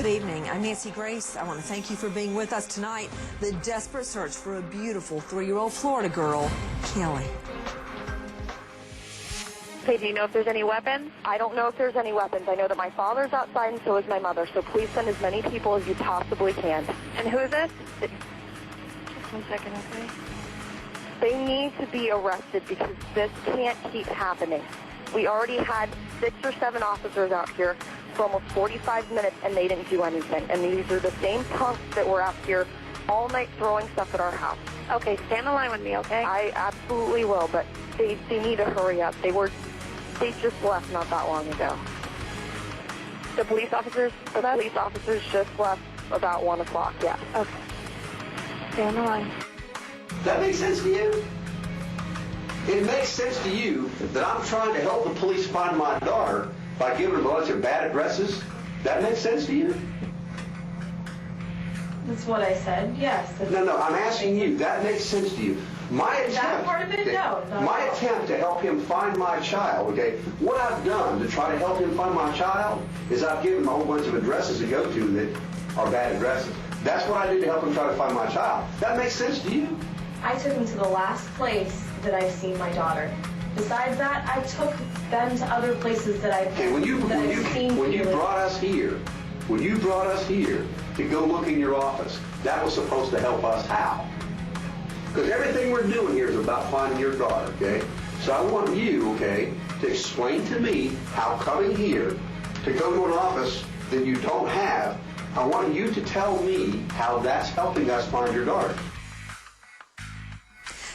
Good evening. I'm Nancy Grace. I want to thank you for being with us tonight. The desperate search for a beautiful 3-year-old Florida girl, Kelly. Okay, do you know if there's any weapons? I don't know if there's any weapons. I know that my father's outside and so is my mother, so please send as many people as you possibly can. And who is this? Just 1 second, okay? They need to be arrested because this can't keep happening. We already had 6 or 7 officers out here for almost 45 minutes and they didn't do anything. And these are the same punks that were out here all night throwing stuff at our house. Okay, stay on the line with me, okay? I absolutely will, but they need to hurry up. They just left not that long ago. The police officers just left about 1 o'clock, yeah. Okay. Stay on the line. That makes sense to you? It makes sense to you that I'm trying to help the police find my daughter by giving them a bunch of bad addresses? That makes sense to you? That's what I said, yes. No, I'm asking you. That makes sense to you. My attempt, that part of it? okay, No. My attempt to help him find my child, okay, what I've done to try to help him find my child is I've given him a whole bunch of addresses to go to that are bad addresses. That's what I did to help him try to find my child. That makes sense to you? I took him to the last place that I've seen my daughter. Besides that, I took them to other places that I've seen. When you brought us here to go look in your office, that was supposed to help us how? Because everything we're doing here is about finding your daughter, okay? So I want you, okay, to explain to me how coming here to go to an office that you don't have, I want you to tell me how that's helping us find your daughter.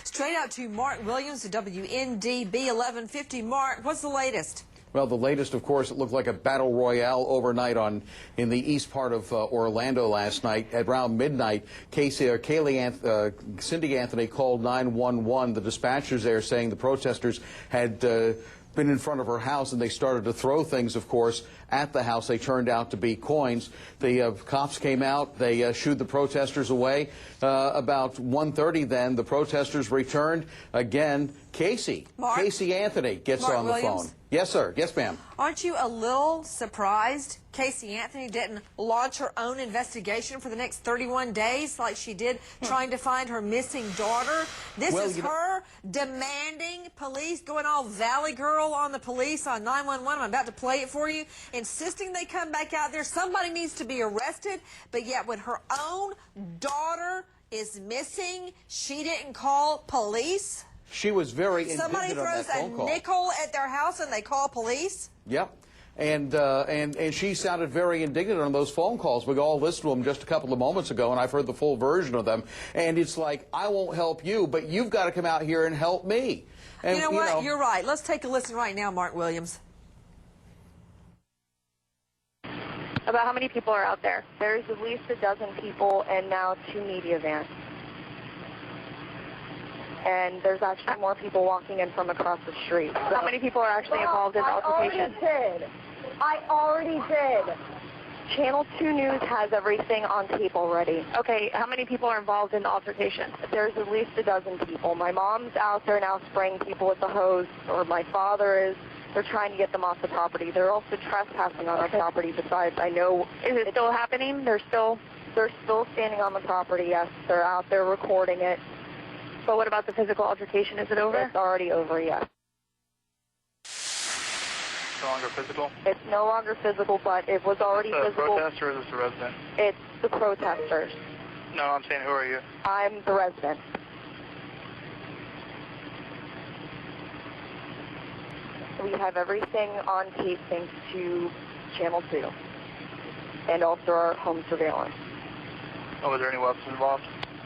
Straight out to Mark Williams to WNDB 1150. Mark, what's the latest? Well, the latest, of course, it looked like a battle royale overnight in the east part of Orlando last night. At around midnight, Cindy Anthony called 911. The dispatchers there saying the protesters had been in front of her house and they started to throw things, of course, at the house. They turned out to be coins. The cops came out. They shooed the protesters away. About 1:30 then, the protesters returned. Again, Casey Anthony gets on the phone. Yes, sir. Yes, ma'am. Aren't you a little surprised Casey Anthony didn't launch her own investigation for the next 31 days like she did trying to find her missing daughter? This is her demanding police, going all Valley Girl on the police on 911. I'm about to play it for you. Insisting they come back out there. Somebody needs to be arrested, but yet when her own daughter is missing, she didn't call police? She was very indignant on that phone call. Somebody throws a nickel at their house and they call police? Yep. And she sounded very indignant on those phone calls. We all listened to them just a couple of moments ago, and I've heard the full version of them. And it's like, I won't help you, but you've got to come out here and help me. And, you know what? You're right. Let's take a listen right now, Mark Williams. About how many people are out there? There's at least a dozen people and now 2 media vans. And there's actually more people walking in from across the street. So how many people are actually involved in the altercation? I already did. Channel 2 News has everything on tape already. Okay, how many people are involved in the altercation? There's at least a dozen people. My mom's out there now spraying people with the hose, or my father is. They're trying to get them off the property. They're also trespassing on our property besides. I know. Is it still happening? They're still standing on the property, yes. They're out there recording it. But what about the physical altercation? Is it over? It's already over, yes. No longer physical? It's no longer physical, but it was already physical. Is this a protester or is this a resident? It's the protesters. No, I'm saying who are you? I'm the resident. We have everything on tape thanks to Channel 2 and also our home surveillance. Oh, was there any weapons involved?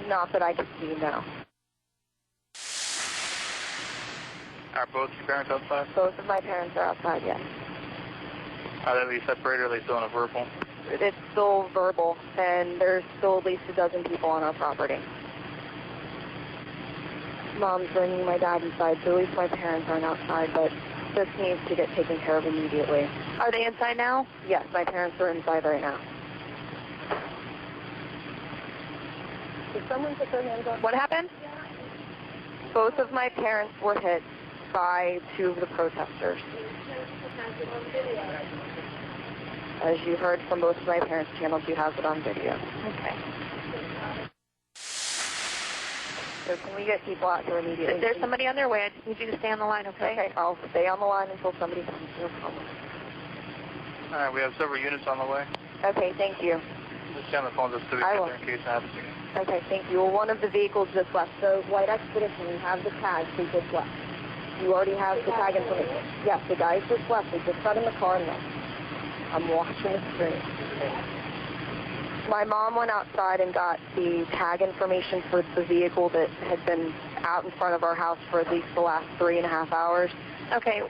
Not that I could see, no. Are both your parents outside? Both of my parents are outside, yes. Are they separated or are they still in a verbal? It's still verbal, and there's still at least a dozen people on our property. Mom's bringing my dad inside, so at least my parents aren't outside, but this needs to get taken care of immediately. Are they inside now? Yes, my parents are inside right now. Did someone put their hands up? What happened? Both of my parents were hit by 2 of the protesters. As you heard from both of my parents' channels, you have it on video. Okay. So can we get people out here immediately? There's somebody on their way. I just need you to stay on the line, okay? Okay, I'll stay on the line until somebody comes. No problem. All right, we have several units on the way. Okay, thank you. Just stay on the phone just so we I can will. get there in case it happens again. Okay, thank you. Well, one of the vehicles just left. So, White Expedition, you have the tag, they just left. You already have the tag information. Yes, the guys just left. They just got in the car and left. I'm watching the screen. My mom went outside and got the tag information for the vehicle that had been out in front of our house for at least the last 3.5 hours. Okay.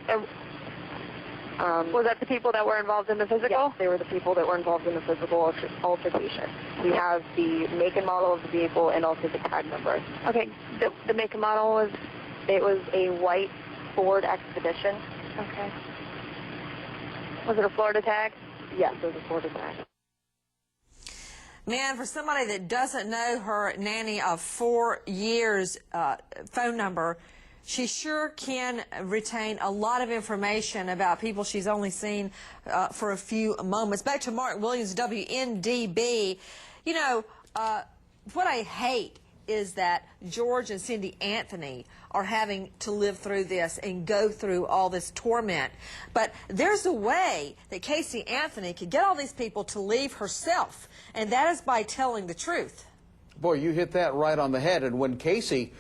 Was that the people that were involved in the physical? Yes, they were the people that were involved in the physical altercation. We have the make and model of the vehicle and also the tag number. Okay. The make and model was? It was a white Ford Expedition. Okay. Was it a Florida tag? Yes, it was a Florida tag. Man, for somebody that doesn't know her nanny of 4 years phone number, she sure can retain a lot of information about people she's only seen for a few moments. Back to Mark Williams, WNDB. You know, what I hate is that George and Cindy Anthony are having to live through this and go through all this torment. But there's a way that Casey Anthony could get all these people to leave herself, and that is by telling the truth. Boy, you hit that right on the head. And when Casey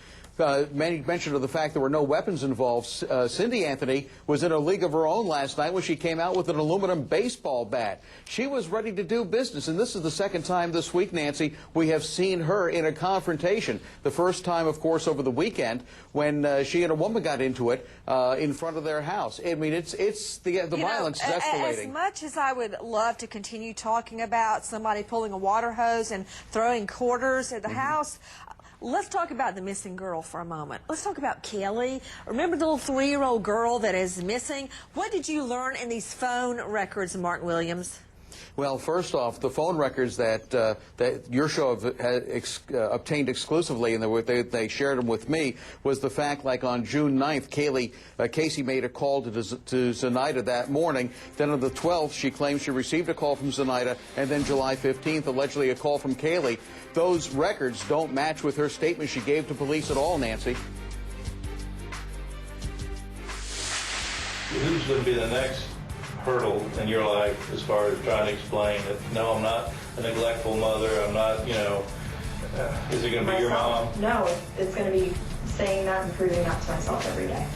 mentioned of the fact there were no weapons involved, Cindy Anthony was in a league of her own last night when she came out with an aluminum baseball bat. She was ready to do business, and this is the second time this week, Nancy, we have seen her in a confrontation. The first time, of course, over the weekend when she and a woman got into it in front of their house. I mean, the violence is escalating. As much as I would love to continue talking about somebody pulling a water hose and throwing quarters at the house, let's talk about the missing girl for a moment. Let's talk about Kelly. Remember the little 3-year-old girl that is missing? What did you learn in these phone records, Mark Williams? Well, first off, the phone records that your show obtained exclusively, and they shared them with me, was the fact, like on June 9th, Casey made a call to Zenaida that morning. Then on the 12th, she claims she received a call from Zenaida, and then July 15th, allegedly a call from Kaylee. Those records don't match with her statement she gave to police at all, Nancy. Who's going to be the next hurdle in your life as far as trying to explain that, no, I'm not a neglectful mother, I'm not, you know, is it going to be your mom? No, it's going to be saying that and proving that to myself every day.